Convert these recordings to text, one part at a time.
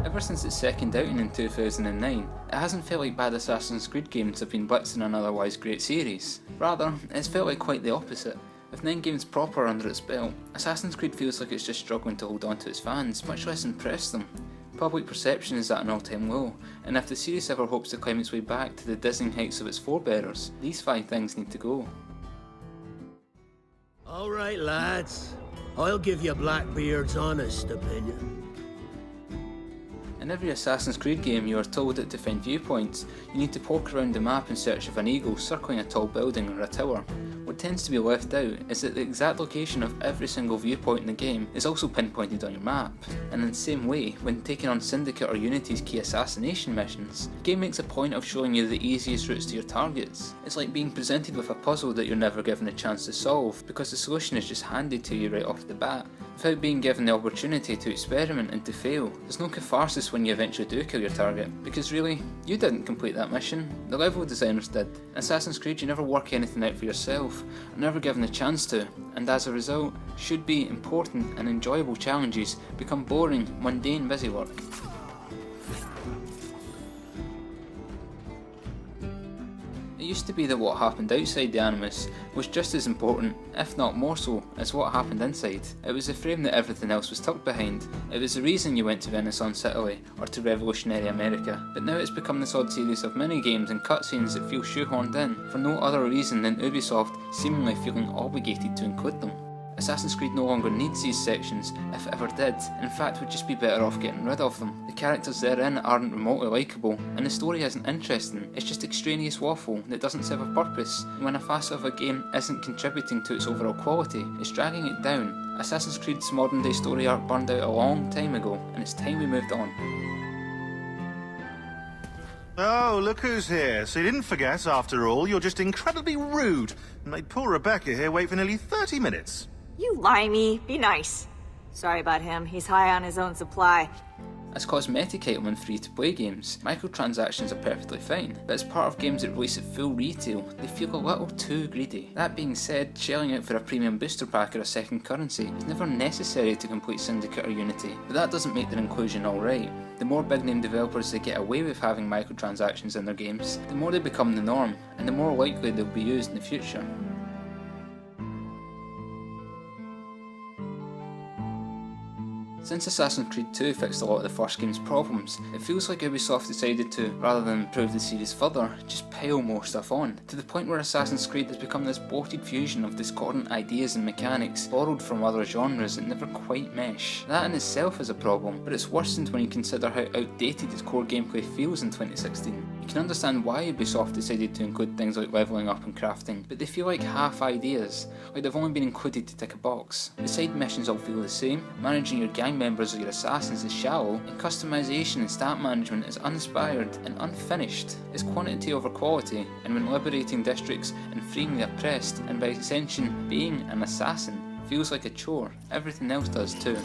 Ever since its second outing in 2009, it hasn't felt like bad Assassin's Creed games have been blitzing an otherwise great series. Rather, it's felt like quite the opposite. With 9 games proper under its belt, Assassin's Creed feels like it's just struggling to hold on to its fans, much less impress them. Public perception is at an all-time low, and if the series ever hopes to climb its way back to the dizzying heights of its forebearers, these 5 things need to go. Alright lads, I'll give you Blackbeard's honest opinion. In every Assassin's Creed game you are told that to find viewpoints, you need to poke around the map in search of an eagle circling a tall building or a tower. What tends to be left out is that the exact location of every single viewpoint in the game is also pinpointed on your map. And in the same way, when taking on Syndicate or Unity's key assassination missions, the game makes a point of showing you the easiest routes to your targets. It's like being presented with a puzzle that you're never given a chance to solve, because the solution is just handed to you right off the bat, without being given the opportunity to experiment and to fail. There's no catharsis when you eventually do kill your target, because really, you didn't complete that mission, the level designers did. In Assassin's Creed you never work anything out for yourself, are never given the chance to, and as a result, should be important and enjoyable challenges become boring, mundane busy work. It used to be that what happened outside the Animus was just as important, if not more so, as what happened inside. It was the frame that everything else was tucked behind. It was the reason you went to Renaissance Italy or to revolutionary America. But now it's become this odd series of mini-games and cutscenes that feel shoehorned in, for no other reason than Ubisoft seemingly feeling obligated to include them. Assassin's Creed no longer needs these sections, if it ever did, in fact would just be better off getting rid of them. The characters therein aren't remotely likeable, and the story isn't interesting, it's just extraneous waffle that doesn't serve a purpose, and when a facet of a game isn't contributing to its overall quality, it's dragging it down. Assassin's Creed's modern day story arc burned out a long time ago, and it's time we moved on. Oh, look who's here. So you didn't forget, after all, you're just incredibly rude, and made poor Rebecca here wait for nearly 30 minutes. You limey, be nice. Sorry about him, he's high on his own supply. As cosmetic item in free-to-play games, microtransactions are perfectly fine, but as part of games that release at full retail, they feel a little too greedy. That being said, shelling out for a premium booster pack or a second currency is never necessary to complete Syndicate or Unity, but that doesn't make their inclusion alright. The more big-name developers that get away with having microtransactions in their games, the more they become the norm, and the more likely they'll be used in the future. Since Assassin's Creed 2 fixed a lot of the first game's problems, it feels like Ubisoft decided to, rather than improve the series further, just pile more stuff on, to the point where Assassin's Creed has become this bloated fusion of discordant ideas and mechanics borrowed from other genres that never quite mesh. That in itself is a problem, but it's worsened when you consider how outdated its core gameplay feels in 2016. You can understand why Ubisoft decided to include things like levelling up and crafting, but they feel like half ideas, like they've only been included to tick a box. The side missions all feel the same, managing your gang members or your assassins is shallow, and customization and stat management is uninspired and unfinished. It's quantity over quality, and when liberating districts and freeing the oppressed, and by extension being an assassin, feels like a chore, everything else does too.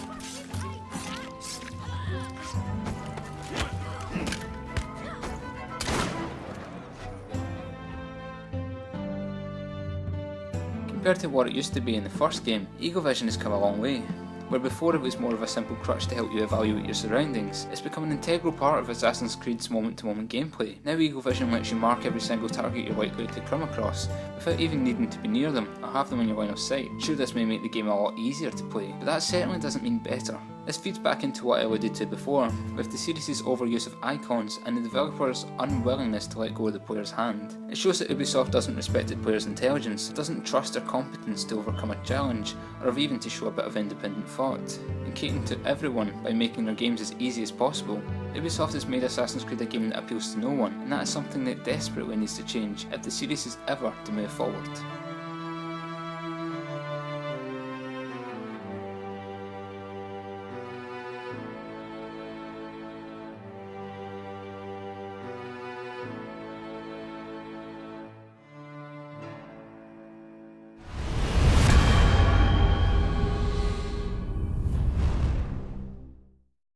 Compared to what it used to be in the first game, Eagle Vision has come a long way. Where before it was more of a simple crutch to help you evaluate your surroundings, it's become an integral part of Assassin's Creed's moment-to-moment gameplay. Now Eagle Vision lets you mark every single target you're likely to come across, without even needing to be near them, or have them in your line of sight. Sure, this may make the game a lot easier to play, but that certainly doesn't mean better. This feeds back into what I alluded to before, with the series' overuse of icons and the developer's unwillingness to let go of the player's hand. It shows that Ubisoft doesn't respect the player's intelligence, doesn't trust their competence to overcome a challenge, or even to show a bit of independent thought. In catering to everyone by making their games as easy as possible, Ubisoft has made Assassin's Creed a game that appeals to no one, and that is something that desperately needs to change if the series is ever to move forward.